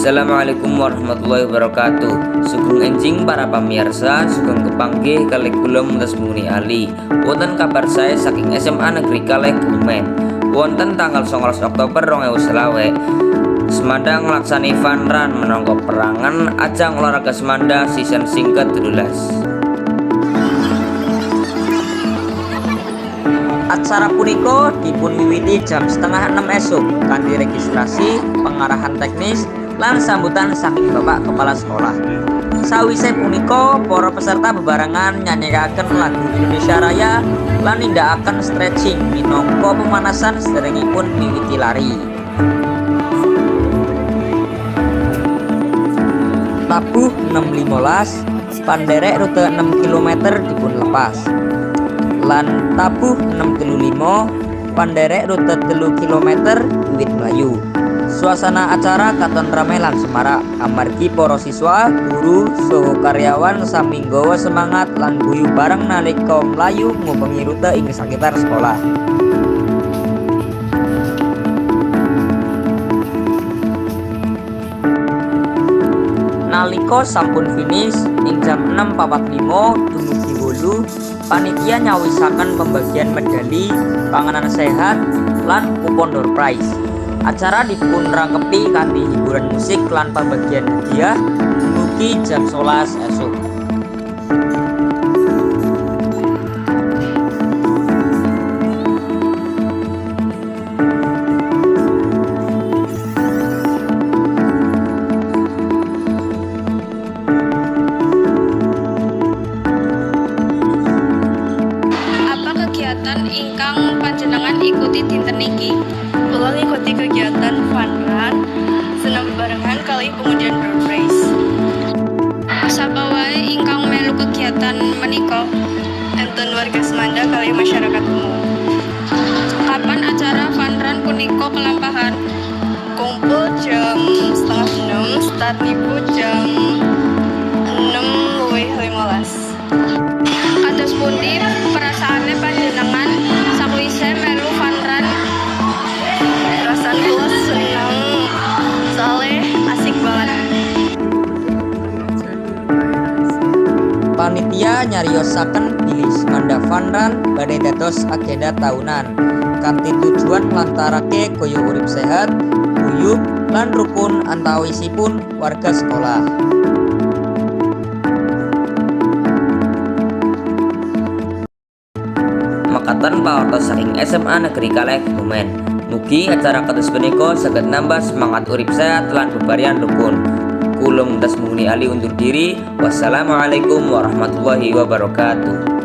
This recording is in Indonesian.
Assalamualaikum warahmatullahi wabarakatuh. Sugeng enjing para pamirsa, sugeng kepanggih kalih kula Muntas Muni Ali. Wonten kabar saya saking SMA Negeri Kalih Kebumen. Wonten tanggal 19 Oktober 2020 Semanda nglaksani fun run minangka perangan ajang olahraga Semanda season sing ke-17. Acara punika dipunwiwiti jam 5:30 esuk kanthi registrasi, pengarahan teknis, lan sambutan saking Bapak Kepala Sekolah. Sawise punika, para peserta bebarengan nyanyekaken lagu Indonesia Raya lan nindakaken stretching minangka pemanasan sedherengipun miwiti lari. Tabuh 6.15 panderek rute 6 km dipun lepas. Lan tabuh 6.35 panderek rute 3 km wiwit mlayu. Suasana acara katon ramai lan semarak amargi para siswa, guru, saha karyawan sami nggawa semangat lan guyu bareng nalika mlayu ngubengi rute ing sakitar sekolah. Nalika sampun finish ing jam 6.45 dumugi 8, panitia nyawisaken pembagian medali, panganan sehat, lan kupon door prize. Acara dipun rangkepi kanthi hiburan musik lan pembagian hadiah dumugi jam 11 esuk. Kegiatan ingkang panjenengan ikuti dinten niki? Kula ngikuti kegiatan fun run, senam bebarengan kali pengundian door prize. Sapa wae ingkang melu kegiatan menika enten warga Semanda kali masyarakat umum. Kapan acara fun run punika kelampahan? Kumpul jam 5:30, start ibu jam 6:15. Kados pundi perasaane panjenengan sakwise melu fun run? Rasane kula seneng, soalnya asik banget. Panitia nyariosaken bilih Semanda Fun Run badhe dados agenda tahunan kanthi tujuan nglantarake gaya urip sehat, guyub, lan rukun antawisipun warga sekolah. Mekaten pawartos saking SMA Negeri Kalih Kebumen. Mugi acara kados punika saged nambah semangat urip sehat lan bebarengan rukun. Kula Muntas Muni Ali undur diri. Wassalamualaikum warahmatullahi wabarakatuh.